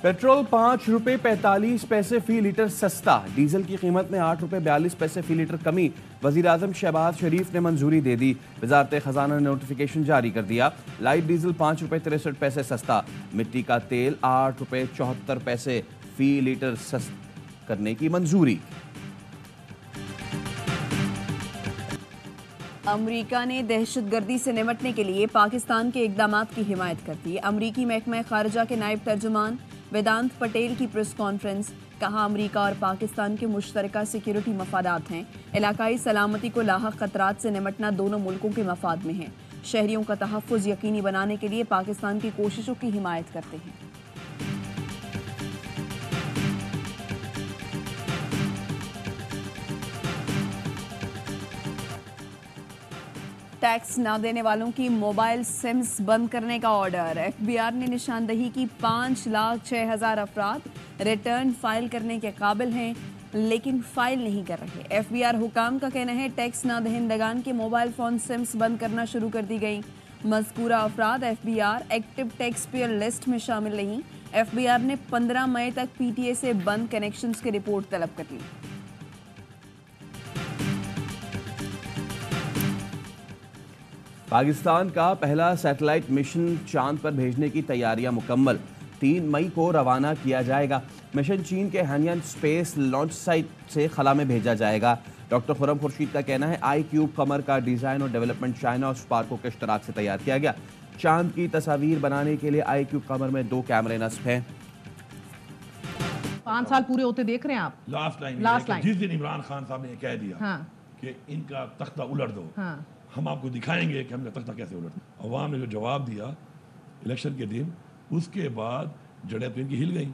Petrol 5 रुपए 45 पैसे फी litre सस्ता, डीजल की कीमत में 8 रुपए 42 पैसे फी लीटर कमी। वजीर आजम शहबाज शरीफ ने मंजूरी दे दी। वजारत खजाना ने नोटिफिकेशन जारी कर दिया। लाइट डीजल 5 रुपए 63 पैसे सस्ता, मिट्टी का तेल 8 रुपए 74 पैसे फी लीटर सस्ता करने की मंजूरी। अमरीका ने दहशतगर्दी से निपटने के लिए पाकिस्तान के इक़दामात की हिमायत कर दी। अमरीकी महकमा खारजा के नायब तर्जुमान वेदांत पटेल की प्रेस कॉन्फ्रेंस, कहा अमरीका और पाकिस्तान के मुश्तरका सिक्योरिटी मफादात हैं। इलाकाई सलामती को लाहक खतरात से निपटना दोनों मुल्कों के मफाद में है। शहरियों का तहफ़्फ़ुज़ यकीनी बनाने के लिए पाकिस्तान की कोशिशों की हिमायत करते हैं। टैक्स न देने वालों की मोबाइल सिम्स बंद करने का ऑर्डर। एफबीआर ने निशानदही की 5,06,000 अफराद रिटर्न फाइल करने के काबिल हैं लेकिन फाइल नहीं कर रहे। एफबीआर हुकाम का कहना है टैक्स न दहिंदगान के मोबाइल फ़ोन सिम्स बंद करना शुरू कर दी गई। मज़कूरा अफराद FBR active tax payer list में शामिल नहीं। एफबीआर ने 15 मई तक पीटीए से बंद कनेक्शंस की रिपोर्ट तलब कर ली। पाकिस्तान का पहला सैटेलाइट मिशन चांद पर भेजने की तैयारियां मुकम्मल, 3 मई को रवाना किया जाएगा। मिशन चीन के हानियान स्पेस लॉन्च साइट से खला में भेजा जाएगा। डॉक्टर खुर्रम खुर्शीद का कहना है iCube कमर का डिज़ाइन और डेवलपमेंट चाइना और स्पार्को के इश्तराक से तैयार किया गया। चांद की तस्वीर बनाने के लिए iCube कमर में 2 कैमरे नस्ब हैं। 5 साल पूरे होते देख रहे हैं आप। लास्ट लाइन जिस दिन इमरान खान साहब ने कह दिया हाँ। कि इनका तख्ता उलट दो, हाँ। हम आपको दिखाएंगे कि हमने तख्ता कैसे उलट। अवाम ने जो जवाब दिया इलेक्शन के दिन, उसके बाद जड़ें तो इनकी हिल गई।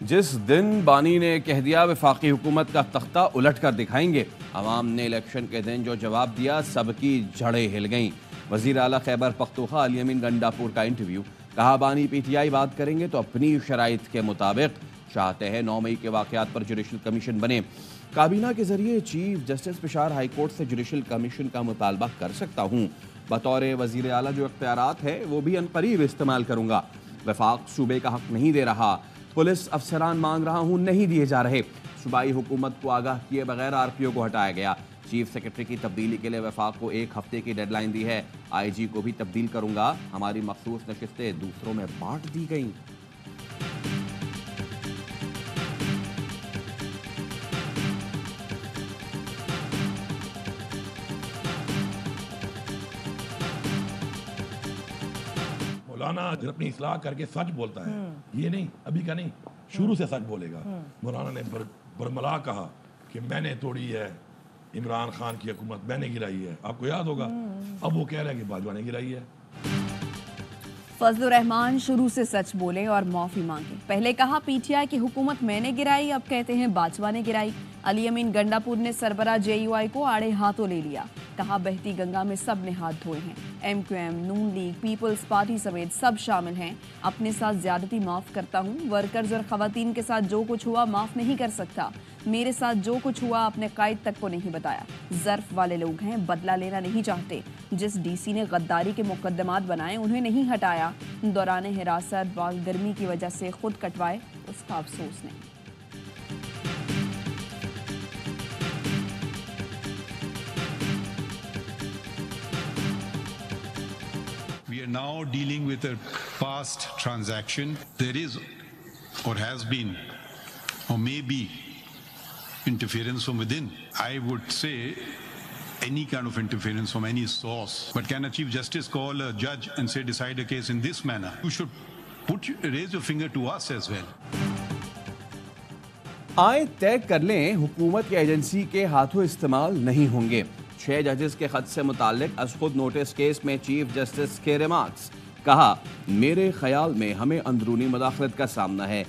जिस दिन बानी ने कह दिया वफाकी हुकूमत का तख्ता उलट कर दिखाएंगे, अवाम ने इलेक्शन के दिन जो जवाब दिया सबकी जड़ें हिल गईं। वजीर आला खैबर पख्तूनख्वा अली अमीन गंडापुर का इंटरव्यू, कहा बानी पीटीआई बात करेंगे तो अपनी शराइत के मुताबिक चाहते हैं 9 मई के वाकयात पर जुडिशल कमीशन बने। काबीना के जरिए chief justice Peshawar high court से जुडिशल कमीशन का मुतालबा कर सकता हूँ। बतौर वजीर आला जो इख्तियारात है वो भी अनकरीब इस्तेमाल करूँगा। वफाक सूबे का हक नहीं दे रहा, पुलिस अफसरान मांग रहा हूँ, नहीं दिए जा रहे। सूबाई हुकूमत को आगाह किए बगैर आरपीओ को हटाया गया। चीफ सेक्रेटरी की तब्दीली के लिए वफाक को 1 हफ्ते की डेडलाइन दी है। IG को भी तब्दील करूँगा। हमारी मखसूस नशिस्तें दूसरों में बांट दी गई। मौलाना अपनी इस्लाह करके सच बोलता है, ये नहीं अभी का नहीं, शुरू से सच बोलेगा। मौलाना ने बरमला कहा कि मैंने तोड़ी है इमरान खान की हुकूमत, मैंने गिराई है, आपको याद होगा। अब वो कह रहे हैं कि बाजवा ने गिराई है। फजलुर रहमान शुरू से सच बोले और माफी मांगे। पहले कहा पीटीआई की हुकूमत मैंने गिराई, अब कहते हैं बाजवा ने गिराई। अली अमीन गंडापुर ने सरबरा JUI को आड़े हाथों ले लिया। कहा बहती गंगा में सब ने हाथ धोए हैं। MQM, नून लीग, पीपल्स पार्टी समेत सब शामिल हैं। अपने साथ ज्यादती माफ करता हूँ। वर्कर्स और खवातीन के साथ जो कुछ हुआ माफ नहीं कर सकता। मेरे साथ जो कुछ हुआ अपने कायद तक को नहीं बताया। ज़र्फ वाले लोग हैं, बदला लेना नहीं चाहते। जिस DC ने गद्दारी के मुकदमात बनाए उन्हें नहीं हटाया। दौरान हिरासत गर्मी की वजह से खुद कटवाए, उसका अफसोस नहीं। We are now dealing with a past transaction. There is or has been or may be interference from within. I would say any kind of interference from any source. But can a Chief Justice call a judge and say decide a case in this manner? You should raise your finger to us as well. आए तय कर लें, हुकूमत की agency के हाथों इस्तेमाल नहीं होंगे। 6 जजेस के खत से मुताल्लिक अज खुद नोटिस केस में चीफ जस्टिस के रिमार्क्स, कहा मेरे ख्याल में हमें अंदरूनी मुदाखलत का सामना है।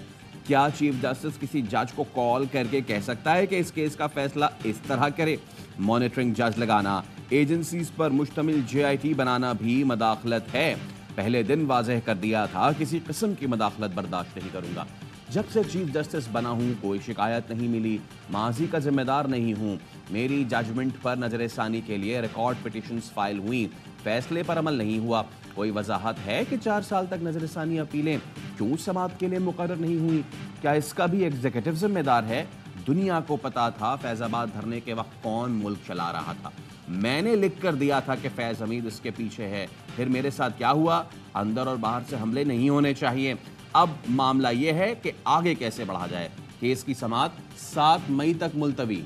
क्या चीफ जस्टिस किसी जज को कॉल करके कह सकता है कि इस केस का फैसला इस तरह करे? मॉनिटरिंग जज लगाना, एजेंसीज पर मुश्तमिल JIT बनाना भी मदाखलत है। पहले दिन वाजह कर दिया था किसी किस्म की मदाखलत बर्दाश्त नहीं करूंगा। जब से चीफ जस्टिस बना हूँ कोई शिकायत नहीं मिली। माजी का जिम्मेदार नहीं हूँ। मेरी जजमेंट पर नजरसानी के लिए रिकॉर्ड पिटिशंस फाइल हुई, फैसले पर अमल नहीं हुआ। कोई वजाहत है कि 4 साल तक नजरसानी अपीलें क्यों समाअत के लिए मुकर्रर नहीं हुई? क्या इसका भी एग्जीक्यूटिव जिम्मेदार है? दुनिया को पता था फैजाबाद धरने के वक्त कौन मुल्क चला रहा था। मैंने लिख कर दिया था कि फैज हमीद इसके पीछे है। फिर मेरे साथ क्या हुआ? अंदर और बाहर से हमले नहीं होने चाहिए। अब मामला यह है कि आगे कैसे बढ़ा जाए। केस की समाअत 7 मई तक मुलतवी।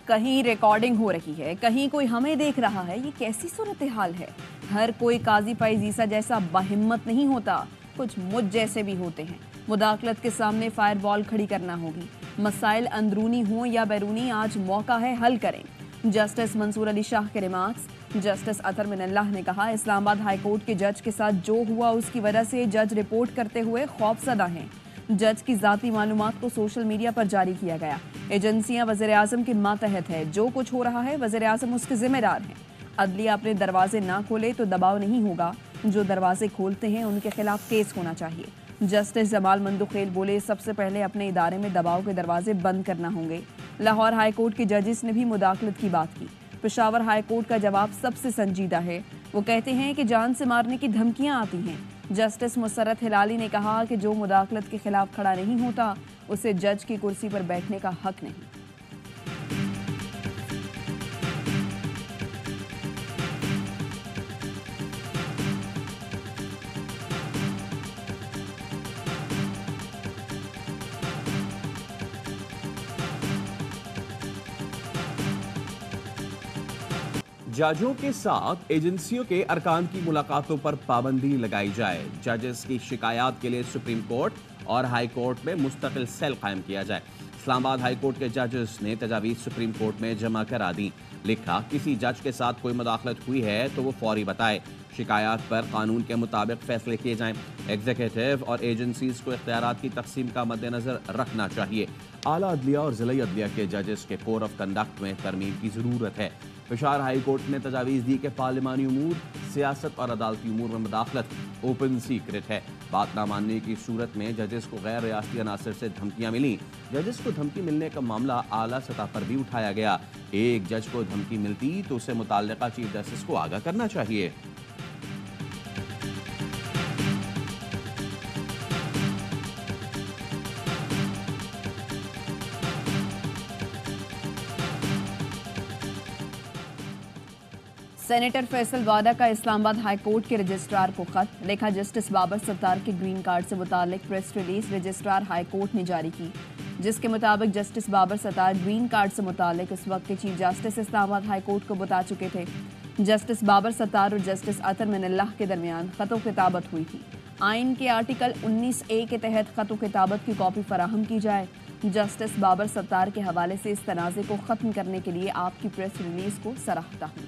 कहीं रिकॉर्डिंग हो रही है, कहीं कोई हमें देख रहा है। ये कैसी सूरत हाल है? हर कोई काजी फाइज ईसा जैसा बाहिम्मत नहीं होता, कुछ मुझ जैसे भी होते हैं। मुदाखलत के सामने फायरवॉल खड़ी करना होगी। मसाइल अंदरूनी हों या बैरूनी, आज मौका है हल करें। जस्टिस मंसूर अली शाह के रिमार्क्स। जस्टिस अतर मिनल्लाह ने कहा, इस्लामाबाद हाई कोर्ट के जज के साथ जो हुआ उसकी वजह से जज रिपोर्ट करते हुए खौफजदा हैं। जज की जाती मालूमात को सोशल मीडिया पर जारी किया गया। एजेंसियां वज़ीर आज़म के मातहत है। जो कुछ हो रहा है वज़ीर आज़म उसके जिम्मेदार हैं। अदलिया अपने दरवाजे ना खोले तो दबाव नहीं होगा। जो दरवाजे खोलते हैं उनके खिलाफ केस होना चाहिए। जस्टिस जमाल मंदुखेल बोले, सबसे पहले अपने इदारे में दबाव के दरवाजे बंद करना होंगे। लाहौर हाई कोर्ट के जजेस ने भी मुदाखलत की बात की। पेशावर हाई कोर्ट का जवाब सबसे संजीदा है। वो कहते हैं कि जान से मारने की धमकियां आती हैं। जस्टिस मुसर्रत हिलाली ने कहा कि जो मुदाखलत के खिलाफ खड़ा नहीं होता उसे जज की कुर्सी पर बैठने का हक नहीं। जजों के साथ एजेंसियों के अरकान की मुलाकातों पर पाबंदी लगाई जाए। जजेस की शिकायत के लिए सुप्रीम कोर्ट और हाई कोर्ट में मुस्तकिल सेल कायम किया जाए। इस्लामाबाद हाई कोर्ट के जजेस ने तजावीज़ सुप्रीम कोर्ट में जमा करा दी। लिखा, किसी जज के साथ कोई मुदाखलत हुई है तो वो फौरी बताए। शिकायत पर कानून के मुताबिक फैसले किए जाएं। एग्जीक्यूटिव और एजेंसीज को इख्तियारात की तकसीम का मद्देनजर रखना चाहिए। आला अदलिया और ज़िला अदलिया के जजेस के कोड ऑफ कंडक्ट में तरमीम की ज़रूरत है। पेशावर हाई कोर्ट ने तजावीज़ दी कि पार्लिमानी उमूर, सियासत और अदालती उमूर में मुदाखलत ओपन सीक्रेट है। बात ना मानने की सूरत में जजेस को गैर रियासती अनासर से धमकियां मिली। जजेस को धमकी मिलने का मामला आला सतह पर भी उठाया गया। एक जज को धमकी मिलती तो उसे मुताल्लिका चीफ जस्टिस को आगाह करना चाहिए। सेनेटर फैसल वादा का इस्लामाबाद हाई कोर्ट के रजिस्ट्रार को खत लिखा। जस्टिस बाबर सत्तार के ग्रीन कार्ड से मुतालिक press release registrar high court ने जारी की, जिसके मुताबिक justice Babar Sattar green card से मुतालिक उस वक्त के chief justice Islamabad high court को बता चुके थे। जस्टिस बाबर सत्तार और जस्टिस अतर मिनल्लाह के दरमियान खतो किताबत हुई थी। आइन के आर्टिकल 19A के तहत खतो किताबत की कॉपी फराहम की जाए। जस्टिस बाबर सत्तार के हवाले से इस तनाज़े को ख़त्म करने के लिए आपकी प्रेस रिलीज को सराहता हूँ।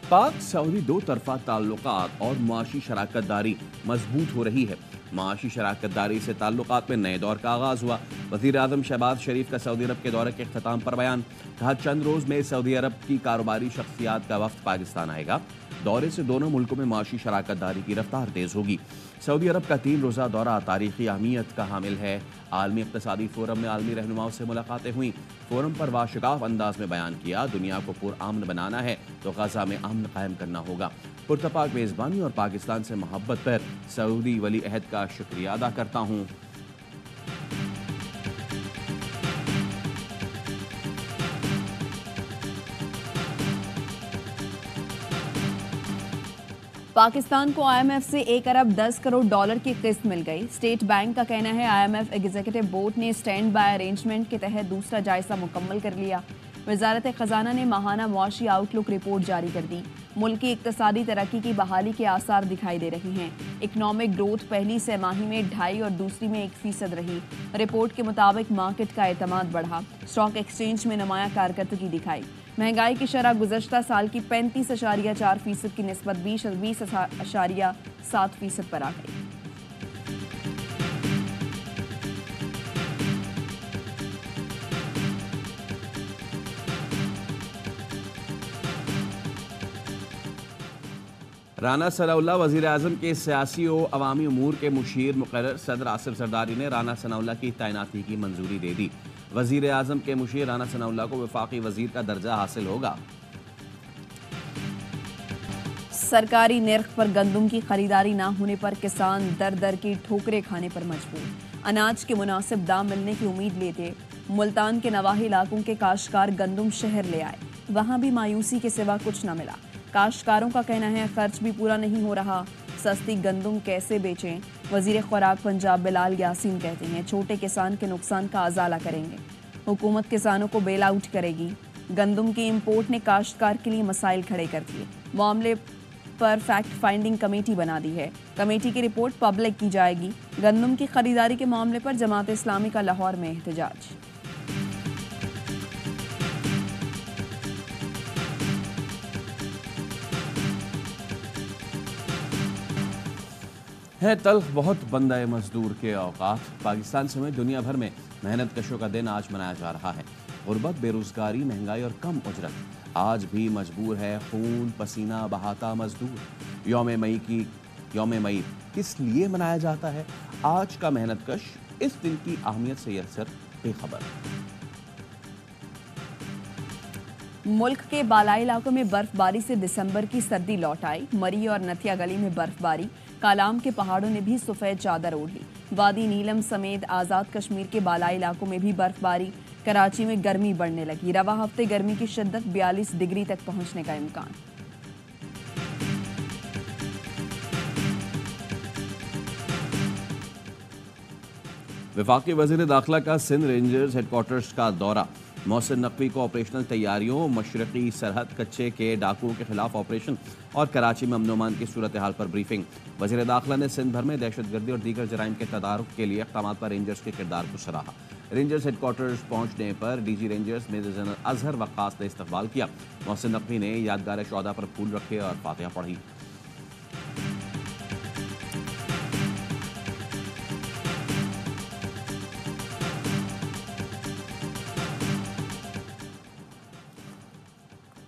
पाक सऊदी दो तरफा ताल्लुकात और मुआशी शराकत दारी मजबूत हो रही है। मुआशी शराकत दारी से ताल्लुकात में नए दौर का आगाज हुआ। वज़ीर आज़म शहबाज शरीफ का सऊदी अरब के दौरे के अख्ताम पर बयान। कहा, चंद रोज में सऊदी अरब की कारोबारी शख्सियात का वफ्द पाकिस्तान आएगा। दौरे से दोनों मुल्कों में मुआशी शराकत दारी की रफ्तार तेज होगी। सऊदी अरब का 3 रोज़ा दौरा तारीखी अहमियत का हामिल है। आलमी इक़्तिसादी फोरम में आलमी रहनुमाओं से मुलाकातें हुई। फोरम पर वाशिकाफ अंदाज में बयान किया, दुनिया को पुरअमन बनाना है तो गजा में अमन कायम करना होगा। पुरतपाक मेज़बानी और पाकिस्तान से मोहब्बत पर सऊदी वली अहद का शुक्रिया अदा करता हूँ। पाकिस्तान को IMF से 1 अरब 10 करोड़ डॉलर की किस्त मिल गई। स्टेट बैंक का कहना है IMF एग्जीक्यूटिव बोर्ड ने स्टैंड बाय अरेंजमेंट के तहत दूसरा जायजा मुकम्मल कर लिया। वजारत खजाना ने माहाना मुआशी आउटलुक रिपोर्ट जारी कर दी। मुल्क की इक्तसादी तरक्की की बहाली के आसार दिखाई दे रहे हैं। इकनॉमिक ग्रोथ पहली सहमाही में 2.5 और दूसरी में 1% रही। रिपोर्ट के मुताबिक मार्केट का एतमाद बढ़ा। स्टॉक एक्सचेंज में नुमाया कारकर्दगी दिखाई। महंगाई की शरह गुज़श्ता साल की 35.4% की निस्बत 20.7% पर आ गई। राना सनाउल्लाह वज़ीर आज़म के सियासी और अवामी उमूर के मुशीर मुकर्रर सदर आसिफ जरदारी ने राना सनाउल्लाह की तैनाती की मंजूरी दे दी। वज़ीर आज़म के मुशीर राना सनाउल्लाह को वफाकी वज़ीर का दर्जा हासिल होगा। सरकारी निर्ख पर गंदम की खरीदारी ना होने पर किसान दर दर की ठोकरें खाने पर मजबूर। अनाज के मुनासिब दाम मिलने की उम्मीद लेते मुल्तान के नवाही इलाकों के काश्तकार गंदम शहर ले आए, वहां भी मायूसी के सिवा कुछ न मिला। काश्तकारों का कहना है खर्च भी पूरा नहीं हो रहा, सस्ती गंदम कैसे बेचें। वजीर खुराक पंजाब बिलाल यासीन कहते हैं छोटे किसान के नुकसान का अजाला करेंगे, हुकूमत किसानों को बेल आउट करेगी। गंदम की इंपोर्ट ने काश्तकार के लिए मसाइल खड़े कर दिए। मामले पर फैक्ट फाइंडिंग कमेटी बना दी है, कमेटी की रिपोर्ट पब्लिक की जाएगी। गंदम की खरीदारी के मामले पर जमात इस्लामी का लाहौर में एहतजाज। है तल्ख बहुत बंदा मजदूर के औकात। पाकिस्तान समेत दुनिया भर में मेहनत कशों का दिन आज मनाया जा रहा है। गुर्बत, बेरोजगारी, महंगाई और कम उजरत आज भी मजबूर है खून पसीना बहाता मजदूर। यौम मई किस लिए मनाया जाता है? आज का मेहनत कश इस दिन की अहमियत से अक्सर बेखबर। मुल्क के बालाई इलाकों में बर्फबारी से दिसंबर की सर्दी लौट आई। मरी और नथिया गली में बर्फबारी, कालाम के पहाड़ों ने भी सफेद चादर ओढ़ ली। वादी नीलम समेत आज़ाद कश्मीर के बालाई इलाकों में भी बर्फबारी। कराची में गर्मी बढ़ने लगी, रवा हफ्ते गर्मी की शिद्दत 42 डिग्री तक पहुंचने का इम्कान। वफाकी वज़ीर दाखिला का सिंध रेंजर्स हेडक्वार्टर्स का दौरा। मोहसिन नकवी को ऑपरेशनल तैयारियों, मशरकी सरहद कच्चे के डाकुओं के खिलाफ ऑपरेशन और कराची में अमन अमान की सूरत हाल पर ब्रीफिंग। वज़ीर दाखिला ने सिंध भर में दहशतगर्दी और दीगर जराइम के तदारुक के लिए इक़दामात पर रेंजर्स के किरदार को सराहा। रेंजर्स हेडक्वार्टर्स पहुंचने पर DG rangers major general Azhar Waqqas ने इस्तकबाल किया। मोहसिन नकवी ने यादगार शौदा पर फूल रखे और फातिहा पढ़ी।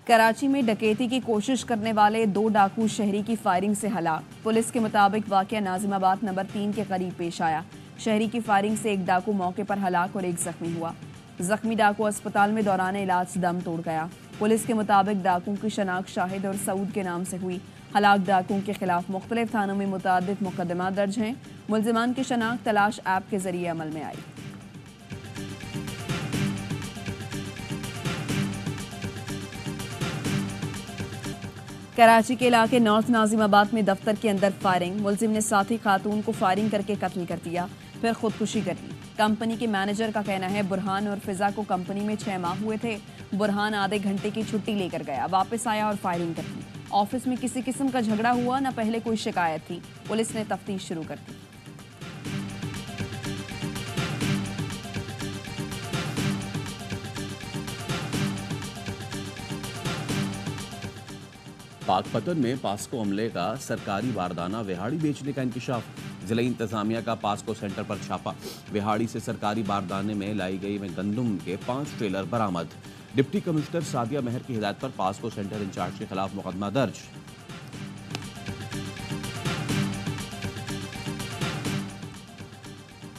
कराची में डकैती की कोशिश करने वाले 2 डाकू शहरी की फायरिंग से हलाक। पुलिस के मुताबिक वाकया नाजिमाबाद नंबर 3 के करीब पेश आया। शहरी की फायरिंग से एक डाकू मौके पर हलाक और एक जख्मी हुआ। जख्मी डाकू अस्पताल में दौरान इलाज दम तोड़ गया। पुलिस के मुताबिक डाकू की शनाख्त शाहिद और सऊद के नाम से हुई। हलाक डाकुओं के खिलाफ मुख्तलिफ थानों में मुतअद्दिद मुकदमा दर्ज हैं। मुल्जिमान की शनाख्त तलाश ऐप के जरिए अमल में आई। कराची के इलाके नॉर्थ नाजिमाबाद में दफ्तर के अंदर फायरिंग। मुलजिम ने साथी खातून को फायरिंग करके कत्ल कर दिया, फिर खुदकुशी कर ली। कंपनी के मैनेजर का कहना है बुरहान और फिजा को कंपनी में 6 माह हुए थे। बुरहान आधे घंटे की छुट्टी लेकर गया, वापस आया और फायरिंग कर दी। ऑफिस में किसी किस्म का झगड़ा हुआ, न पहले कोई शिकायत थी। पुलिस ने तफ्तीश शुरू कर दी। पाकपतन में पास्को अमले का सरकारी वारदाना विहाड़ी बेचने का इंकशाफ। जिला इंतजामिया का पास्को सेंटर पर छापा। विहाड़ी से सरकारी बारदाने में लाई गई गंदम के 5 ट्रेलर बरामद। डिप्टी कमिश्नर सादिया मेहर की हिदायत पर पास्को सेंटर इंचार्ज के खिलाफ मुकदमा दर्ज।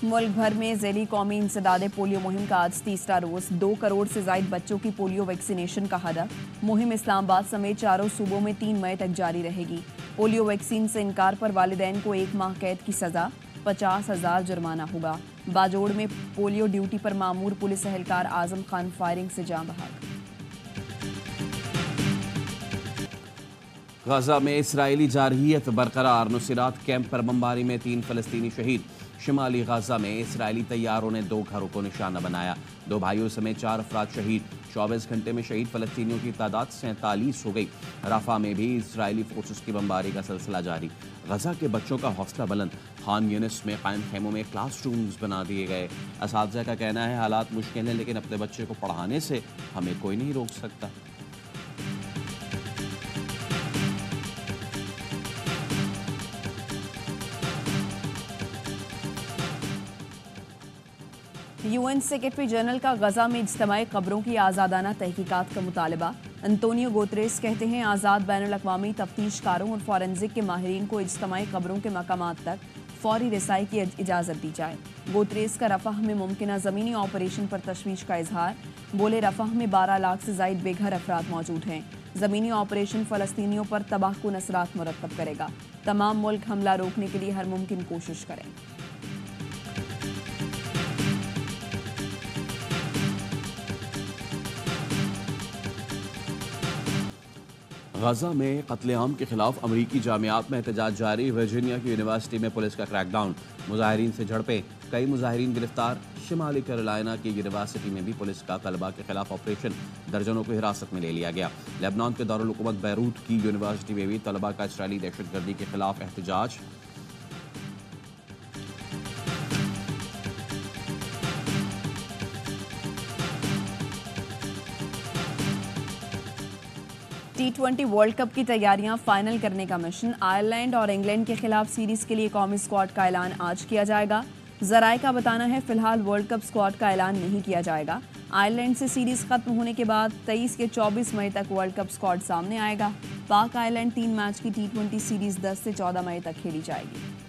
मुल्क भर में ज़ैली कौमी इंसदादे पोलियो मुहिम का आज तीसरा रोज। 2 करोड़ से ज्यादा बच्चों की पोलियो वैक्सीनेशन का हदफ। मुहिम इस्लामाबाद समेत 4 सूबों में 3 मई तक जारी रहेगी। पोलियो वैक्सीन से इनकार पर वालिदैन को 1 माह कैद की सजा, 50,000 जुर्माना होगा। बाजोड़ में पोलियो ड्यूटी पर मामूर पुलिस एहलकार आजम खान फायरिंग से जान बहक। गजा में इसराइली जारहियत बरकरार। नुसरात कैंप पर बमबारी में 3 फलस्तीनी शहीद। शिमाली गजा में इसराइली तैयारों ने 2 घरों को निशाना बनाया। 2 भाइयों समेत 4 अफराद शहीद। 24 घंटे में शहीद फलस्तीनियों की तादाद 47 हो गई। राफा में भी इसराइली फोर्सेस की बमबारी का सिलसिला जारी। गजा के बच्चों का हौसला बुलंद। खान यूनिस में कायम खेमों में क्लासरूम्स बना दिए गए। असातिज़ा का कहना है हालात मुश्किल हैं, लेकिन अपने बच्चे को पढ़ाने से हमें कोई नहीं रोक सकता। UN सेक्रेटरी जनरल का गजा में इज्तिमाई कब्रों की आज़ादाना तहकीकात का मुतालबा। अंतोनियो गुतेरेस कहते हैं आज़ाद बैनुल-अक़वामी तफ्तीशकारों और फॉरेंसिक के माहिरीन को इज्तिमाई कब्रों के मकामात तक फौरी रिसाई की इजाज़त दी जाए। गुतेरेस का रफ़ह में मुमकिना ज़मीनी ऑपरेशन पर तशवीश का इजहार। बोले रफ़ह में 12 लाख से ज़ायद बेघर अफराद मौजूद हैं। ज़मीनी ऑपरेशन फ़लस्तीनियों पर तबाहकुन असरात मुरतब करेगा। तमाम मुल्क हमला रोकने के लिए हर मुमकिन कोशिश करें। गजा में कत्लेआम के खिलाफ अमरीकी जामियात में एहतजाज जारी। वर्जीनिया की यूनिवर्सिटी में पुलिस का क्रैकडाउन, मुजाहिरीन से झड़पें, कई मुजाहिरीन गिरफ्तार। शिमाली कैरोलिना की यूनिवर्सिटी में भी पुलिस का तलबा के खिलाफ ऑपरेशन, दर्जनों को हिरासत में ले लिया गया। लेबनान के दारुल हुकूमत बैरूत की यूनिवर्सिटी में भी तलबा का इसराइली दहशतगर्दी के खिलाफ एहतजाज। T20 वर्ल्ड कप की तैयारियां फाइनल करने का मिशन। आयरलैंड और इंग्लैंड के खिलाफ सीरीज के लिए कौमी स्क्वाड का ऐलान आज किया जाएगा। जराए का बताना है फिलहाल वर्ल्ड कप स्क्वाड का ऐलान नहीं किया जाएगा। आयरलैंड से सीरीज खत्म होने के बाद 23 के 24 मई तक वर्ल्ड कप स्क्वाड सामने आएगा। पाक आयरलैंड 3 मैच की T20 सीरीज 10 से 14 मई तक खेली जाएगी।